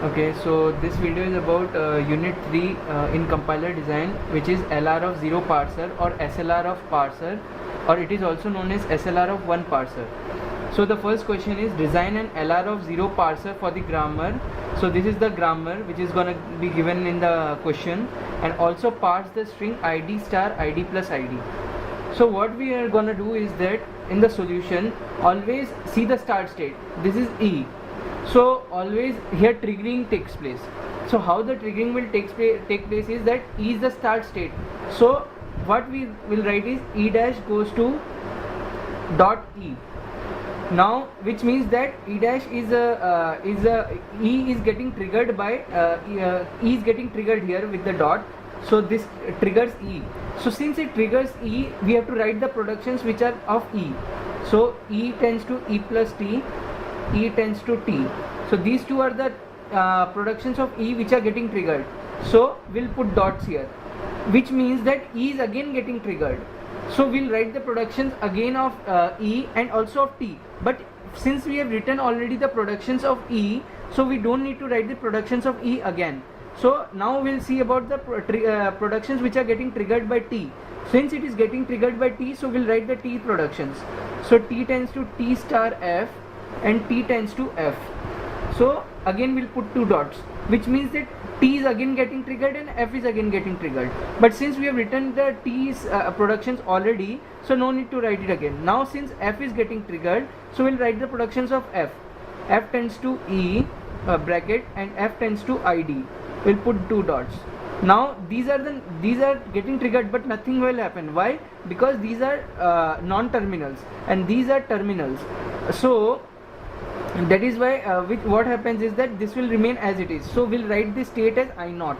Okay, so this video is about unit 3 in compiler design, which is LR of 0 parser or SLR of parser, or it is also known as SLR of 1 parser. So the first question is design an LR of 0 parser for the grammar. So this is the grammar which is gonna be given in the question, and also parse the string id star id plus id. So what we are gonna do is that in the solution always see the start state. This is E. So always here triggering takes place. So how the triggering will take place is that E is the start state. So what we will write is E dash goes to dot E. Now which means that E dash is E is getting triggered by E is getting triggered here with the dot. So this triggers E. So since it triggers E, we have to write the productions which are of E. So E tends to E plus T, E tends to T. So these two are the productions of E which are getting triggered. So we'll put dots here, which means that E is again getting triggered. So we'll write the productions again of E and also of T. But since we have written already the productions of E, so we don't need to write the productions of E again. So now we'll see about the productions which are getting triggered by T. Since it is getting triggered by T, so we'll write the T productions. So T tends to T star F and T tends to F. So again we'll put two dots, which means that T is again getting triggered and F is again getting triggered. But since we have written the T's productions already, so no need to write it again. Now since F is getting triggered, so we'll write the productions of F. F tends to E bracket and F tends to ID. We'll put two dots. Now these are getting triggered, but nothing will happen. Why? Because these are non-terminals and these are terminals. So that is why what happens is that this will remain as it is. So we'll write this state as I0.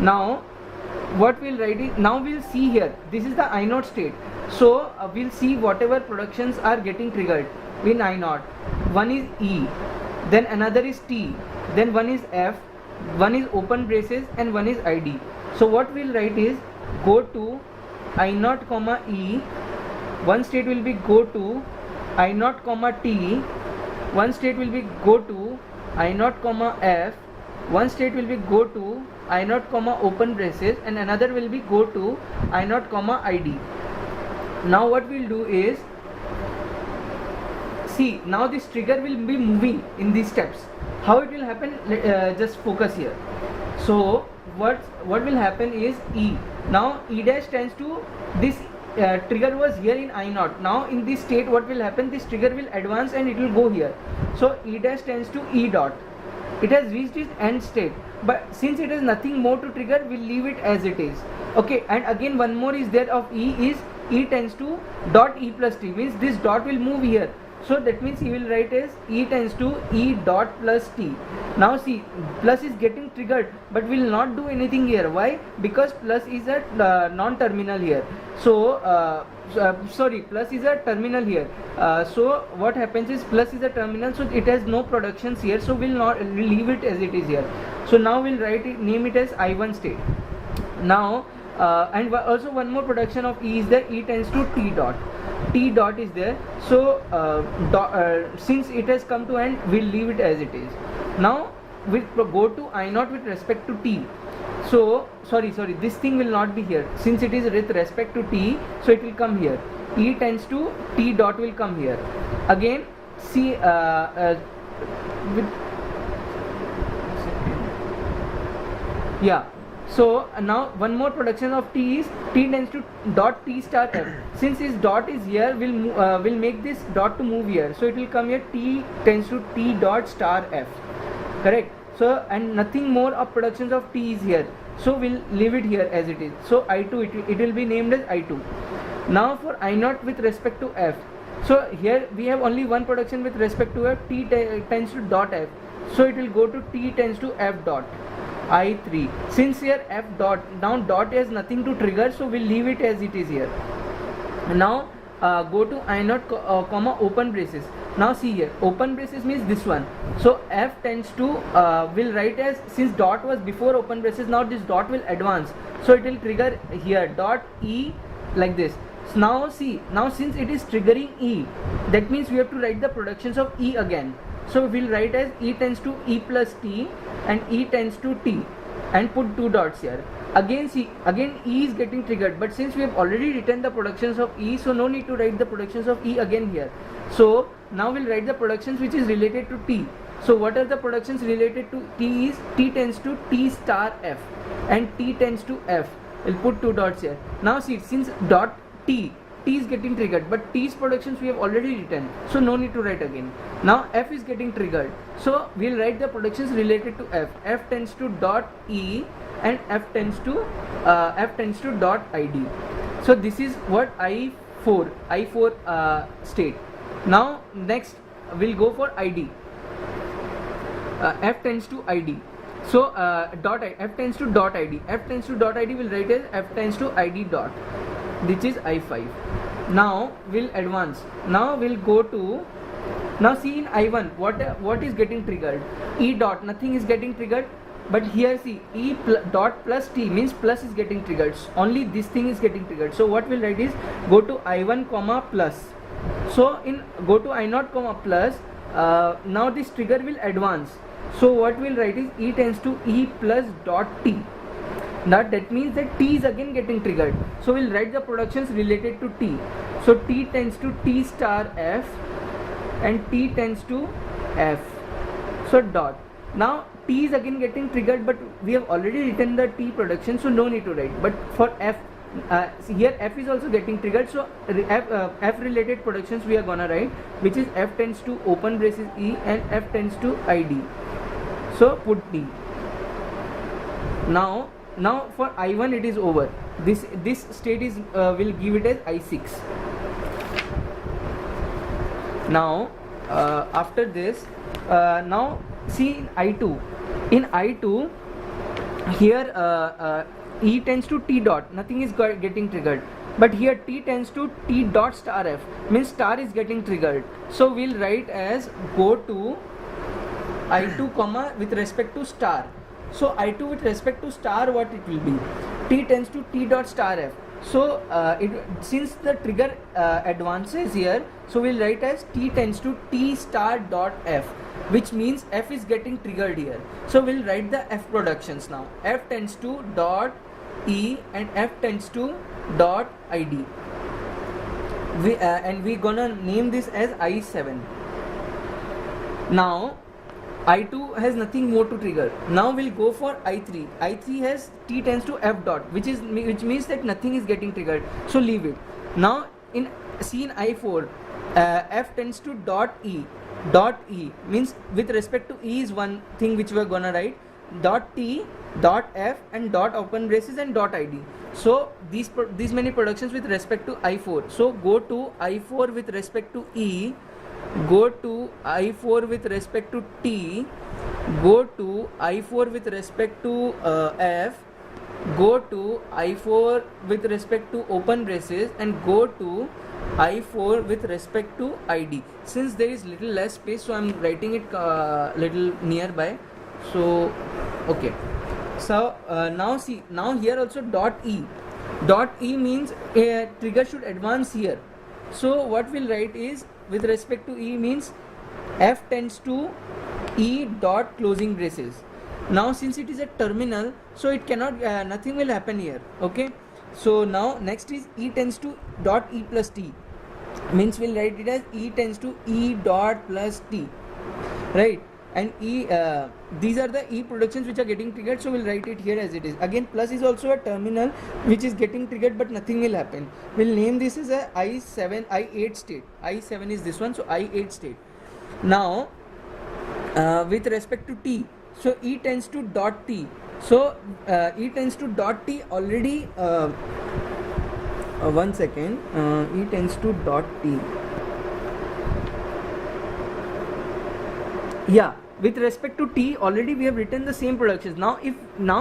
Now what we'll write is, now we'll see here, this is the I0 state. So we'll see whatever productions are getting triggered in I0. One is E, then another is T, then one is F, one is open braces and one is ID. So what we'll write is go to I0 comma E, one state will be go to I0 comma T, one state will be go to I0 comma F, one state will be go to I0 comma open braces and another will be go to I0 comma ID. Now what we'll do is, see, now this trigger will be moving in these steps. How it will happen, just focus here. So what will happen is E. Now E dash tends to this trigger was here in I0. Now in this state what will happen, this trigger will advance and it will go here. So E dash tends to E dot. It has reached its end state, but since it has nothing more to trigger, we'll leave it as it is. Okay, and again one more is there of E is E tends to dot E plus T, means this dot will move here. So that means he will write as E tends to E dot plus T. Now see, plus is getting triggered, but will not do anything here. Why? Because plus is a non-terminal here. So sorry, plus is a terminal here. So what happens is plus is a terminal, so it has no productions here. So we'll leave it as it is here. So now we'll write it, name it as I1 state. Now and also one more production of E is there. E tends to T dot. T dot is there. So since it has come to end, we'll leave it as it is. Now we'll go to I0 with respect to T. So sorry, this thing will not be here since it is with respect to T, so it will come here. E tends to T dot will come here. Again see yeah. So now one more production of T is T tends to dot T star F. Since this dot is here, we'll make this dot to move here. So it will come here T tends to T dot star F. Correct. So and nothing more of productions of T is here. So we'll leave it here as it is. So I2 it will be named as I2. Now for I0 with respect to F. So here we have only one production with respect to F. T tends to dot F. So it will go to T tends to F dot. I3. Since here F dot, now dot has nothing to trigger, so we'll leave it as it is here. Now go to I0 comma open braces. Now see here, open braces means this one. So F tends to will write as, since dot was before open braces, now this dot will advance, so it will trigger here dot E like this. So now see, now since it is triggering E, that means we have to write the productions of E again. So we'll write as E tends to E plus T and E tends to T and put 2 dots here. Again see, again E is getting triggered, but since we have already written the productions of E, so no need to write the productions of E again here. So now we'll write the productions which is related to T. So what are the productions related to T is T tends to T star F and T tends to F. We'll put 2 dots here. Now see, since dot T is getting triggered, but T's productions we have already written, so no need to write again. Now F is getting triggered, so we'll write the productions related to F. F tends to dot E and F tends to dot ID. So this is what I4 state. Now next we'll go for ID. F tends to ID. So F tends to dot ID. F tends to dot ID will write as F tends to ID dot. This is I5. Now we'll advance. Now we'll go to, now see in I1 what is getting triggered. E dot, nothing is getting triggered, but here see dot plus T means plus is getting triggered. Only this thing is getting triggered. So what we'll write is go to I1 comma plus. So in go to I0 comma plus, now this trigger will advance. So what we'll write is E tends to E plus dot T. That means that T is again getting triggered. So we'll write the productions related to T. So T tends to T star F and T tends to F. So dot. Now T is again getting triggered, but we have already written the T production, so no need to write. But for F, here F is also getting triggered, so F related productions we are gonna write, which is F tends to open braces E and F tends to ID. So put T. Now for I1 it is over. This state is will give it as I6. Now after this, now see in I2. In I2 here E tends to T dot, nothing is getting triggered, but here T tends to T dot star F means star is getting triggered. So we'll write as go to I2 comma with respect to star. So I2 with respect to star, what it will be? T tends to T dot star F. So since the trigger advances here, so we'll write as T tends to T star dot F, which means F is getting triggered here. So we'll write the F productions now. F tends to dot E and F tends to dot ID. And we're gonna name this as I7. Now I2 has nothing more to trigger. Now we'll go for I3. I3 has T tends to F dot, which means that nothing is getting triggered. So leave it. Now in I4, F tends to dot E. Dot E means with respect to E is one thing which we are gonna write. Dot T, dot F, and dot open braces and dot ID. So these many productions with respect to I4. So go to I4 with respect to E. Go to I4 with respect to T, go to I4 with respect to F, go to I4 with respect to open braces, and go to I4 with respect to ID. Since there is little less space, so I am writing it little nearby. So okay. So now see, now here also dot E. Dot E means a trigger should advance here. So what we'll write is with respect to E means F tends to E dot closing braces. Now since it is a terminal, so it cannot nothing will happen here. Okay. So now next is E tends to dot E plus T, means we'll write it as E tends to E dot plus T, right? And E these are the E productions which are getting triggered, so we'll write it here as it is. Again plus is also a terminal which is getting triggered, but nothing will happen. We'll name this as a I8 state. I7 is this one, so I8 state. Now with respect to T, so E tends to dot T. So E tends to dot T already. One second. E tends to dot T. Yeah, with respect to T already we have written the same productions. Now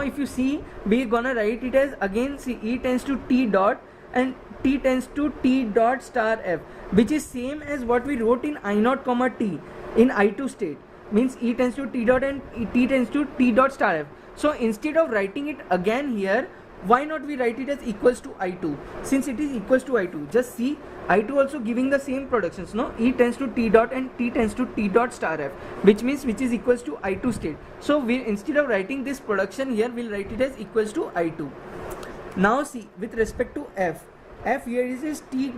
if you see, we are gonna write it as again see E tends to T dot and T tends to T dot star F, which is same as what we wrote in I0 comma T in I2 state, means E tends to T dot and T tends to T dot star F. So instead of writing it again here, Why not we write it as equals to I2? Since it is equals to I2, just see I2 also giving the same productions, no? E tends to T dot and T tends to T dot star F, which means which is equals to I2 state. So we, instead of writing this production here, we'll write it as equals to I2. Now see, with respect to F here is T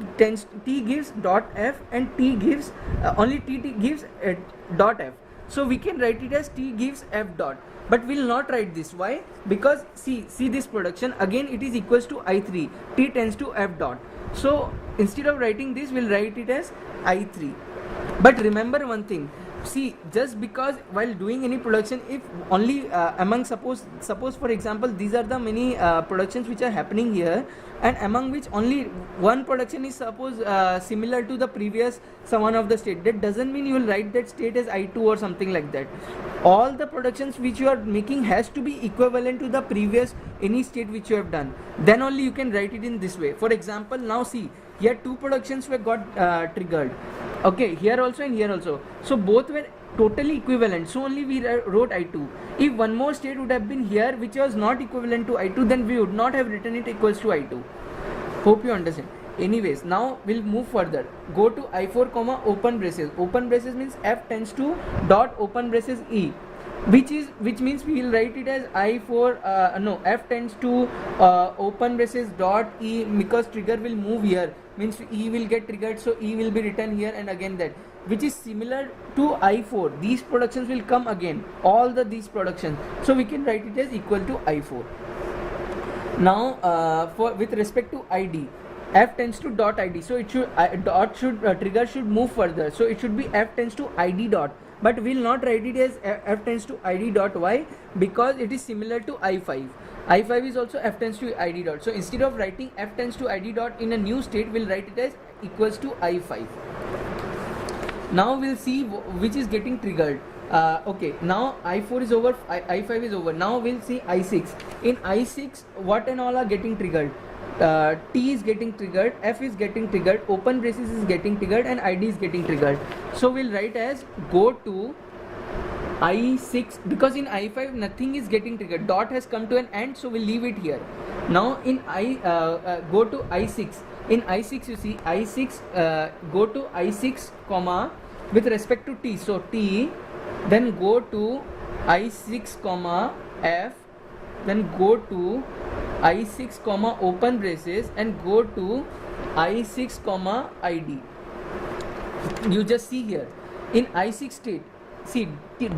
gives dot F and T gives only T gives dot F. So we can write it as T gives F dot, but we'll not write this. Why? Because see this production again, it is equals to I3, T tends to F dot. So instead of writing this, we'll write it as I3. But remember one thing, see, just because while doing any production, if only among suppose for example, these are the many productions which are happening here, and among which only one production is suppose similar to the previous one of the state, that doesn't mean you will write that state as I2 or something like that. All the productions which you are making has to be equivalent to the previous any state which you have done, then only you can write it in this way. For example, now see, here two productions were got triggered, okay, here also and here also, so both were totally equivalent, so only we wrote I2. If one more state would have been here which was not equivalent to I2, then we would not have written it equals to I2. Hope you understand. Anyways, now we'll move further. Go to I4 comma open braces. Open braces means F tends to dot open braces E, which means we will write it as I4 F tends to open braces dot E, because trigger will move here, means E will get triggered, so E will be written here, and again that, which is similar to I4. These productions will come again, all these productions, so we can write it as equal to I4. Now with respect to ID, F tends to dot ID, so it should trigger should move further, so it should be F tends to ID dot, but we'll not write it as F tends to ID dot. Why? Because it is similar to I5. I5 is also F tends to ID dot, so instead of writing F tends to ID dot in a new state, we'll write it as equals to I5. Now we'll see which is getting triggered. Okay, now I4 is over, I5 is over. Now we'll see I6. In I6, what and all are getting triggered? T is getting triggered, F is getting triggered, open braces is getting triggered, and ID is getting triggered. So we'll write as go to I6, because in I5 nothing is getting triggered, dot has come to an end, so we'll leave it here. Now in go to I6. In I6 you see I6, go to I6 comma with respect to T, so T, then go to I6 comma F, then go to I6 comma open braces, and go to I6 comma ID. You just see here in I6 state, see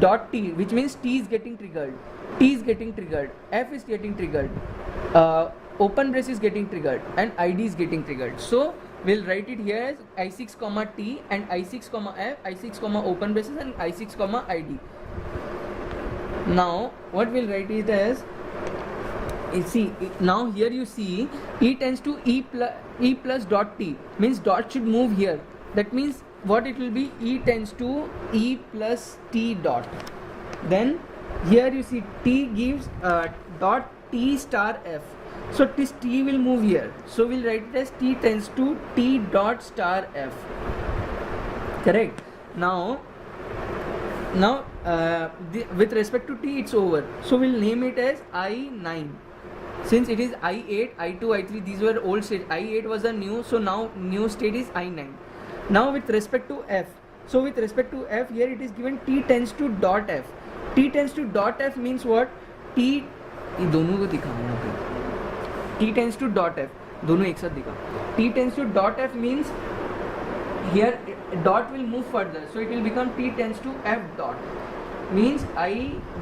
dot T, which means T is getting triggered, T is getting triggered, F is getting triggered, open brace is getting triggered, and ID is getting triggered. So we'll write it here as I6 comma T and I6 comma F, I6 comma open braces, and I6 comma ID. Now what we'll write it as, see, now here you see E tends to E plus dot T, means dot should move here. That means what it will be, E tends to E plus T dot. Then here you see T gives dot T star F. So this T will move here. So we'll write it as T tends to T dot star F. Correct. Now with respect to T, it's over. So we'll name it as I9. Since it is I8, I2, I3, these were old state. I8 was a new, so now new state is I9. Now with respect to F, so with respect to F, here it is given T tends to dot F. T tends to dot F means what? T, ये दोनों को दिखा यहाँ पे. T tends to dot F, दोनों एक साथ दिखा. T tends to dot F means here dot will move further, so it will become T tends to F dot. Means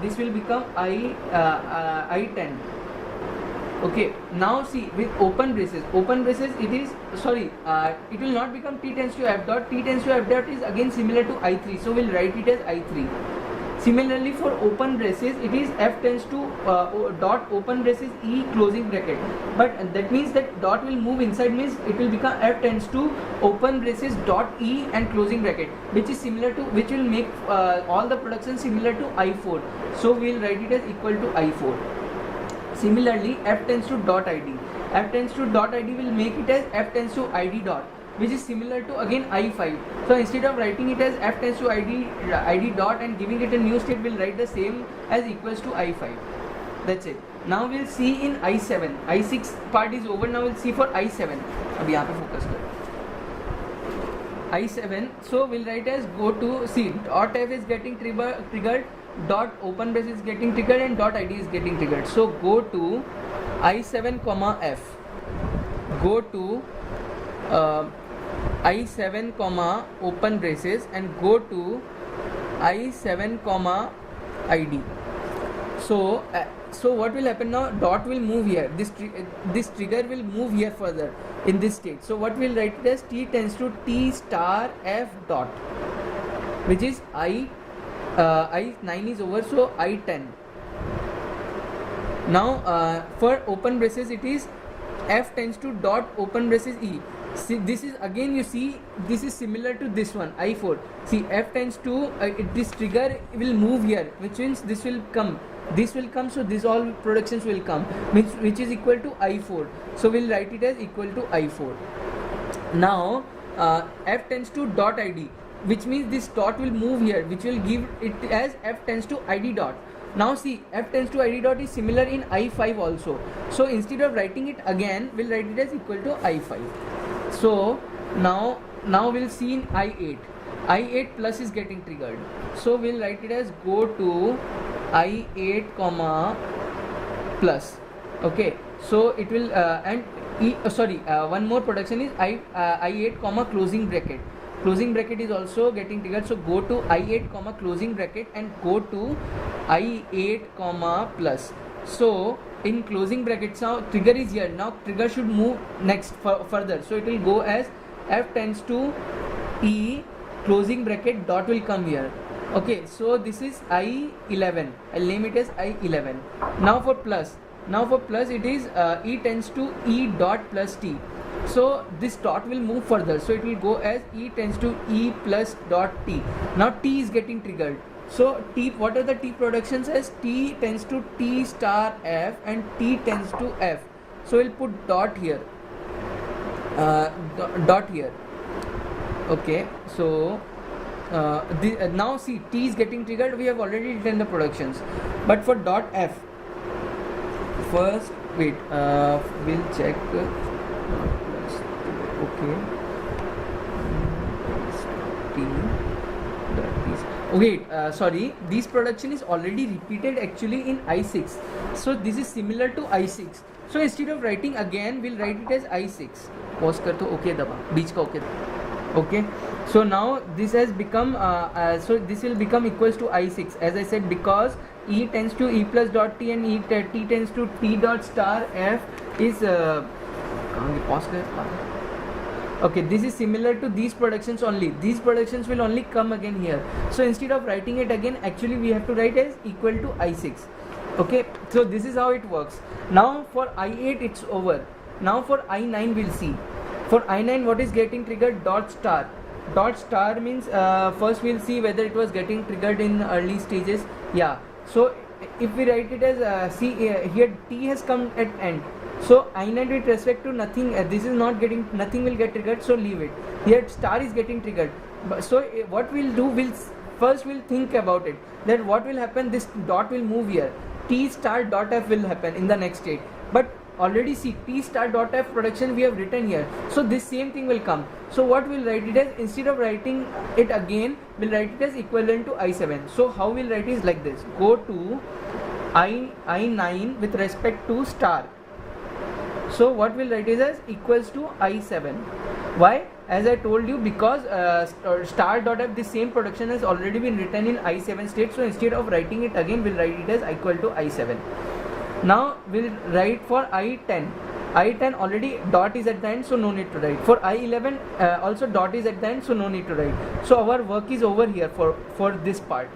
this will become I10. Okay, now see with open braces it is, it will not become T tends to F dot. T tends to F dot is again similar to I3, so we'll write it as I3. Similarly for open braces, it is F tends to dot open braces E closing bracket, but that means that dot will move inside, means it will become F tends to open braces dot E and closing bracket, which is similar to, which will make all the productions similar to I4, so we will write it as equal to I4. Similarly, F tends to dot ID. F tends to dot ID will make it as F tends to ID dot, which is similar to again I5. So instead of writing it as F tends to ID dot and giving it a new state, we'll write the same as equals to I5. That's it. Now we'll see in I7. I6 part is over. Now we'll see for I7. अब यहाँ पे focus करो. I7. So we'll write as go to see dot f is getting triggered, dot open brace is getting triggered, and dot id is getting triggered. So go to I7 comma f. Go to I7 comma open braces and go to I7 comma id. So what will happen now? Dot will move here. This trigger will move here further in this state. So what we'll write it as t tends to t star f dot, which is I9 is over. So I10. Now for open braces it is f tends to dot open braces e. See, this is again, you see, this is similar to this one I4. See, f tends to this trigger will move here, which means this will come, so this all productions will come, which is equal to I4. So we'll write it as equal to I4. Now f tends to dot id, which means this dot will move here, which will give it as f tends to id dot. Now see, f tends to id dot is similar in I5 also. So instead of writing it again, we'll write it as equal to I5. So now we'll see in I8. I8 plus is getting triggered. So we'll write it as go to I8 comma plus. Okay. So it will one more production is I8 comma closing bracket. Closing bracket is also getting triggered. So go to I8 comma closing bracket and go to I8 comma plus. So in closing brackets now trigger is here. Now trigger should move next further. So it will go as f tends to e closing bracket dot will come here. Okay, so this is I11. I'll name it as I11. Now for plus it is e tends to e dot plus t. So this dot will move further. So it will go as e tends to e plus dot t. Now t is getting triggered. So t, what are the t productions as? T tends to t star f and t tends to f. So we'll put dot here. Dot here. Okay. So now see, t is getting triggered. We have already written the productions. But for dot f, first wait. We'll check. Okay. T. Wait, sorry, this production is already repeated actually in I6. So this is similar to I6. So instead of writing again, we'll write it as I6. Pause kar to okay daba, beech ka okay. Okay. So now this has become, so this will become equals to I6, as I said, because e tends to e plus dot t and t tends to t dot star f is, pause kar. Okay, this is similar to these productions only. These productions will only come again here. So instead of writing it again, actually we have to write as equal to I6. Okay, so this is how it works. Now for I8 it's over. Now for I9 we'll see. For I9 what is getting triggered? Dot star. Dot star means first we'll see whether it was getting triggered in early stages. Yeah. So if we write it as see here t has come at end. So I9 with respect to nothing, this is not getting, nothing will get triggered, so leave it. Here star is getting triggered. So what we'll do, we'll think about it, that what will happen, this dot will move here, t star dot f will happen in the next state. But already see, t star dot f production we have written here, so this same thing will come. So what we'll write it as, instead of writing it again, we'll write it as equivalent to I7. So how we'll write it is like this: go to I9 with respect to star. So what we'll write is as equals to I7. Why? As I told you, because star dot f, the same production has already been written in I7 state. So instead of writing it again, we'll write it as equal to I7. Now we'll write for I10. I10 already dot is at the end, so no need to write. For I11 also dot is at the end, so no need to write. So our work is over here for this part.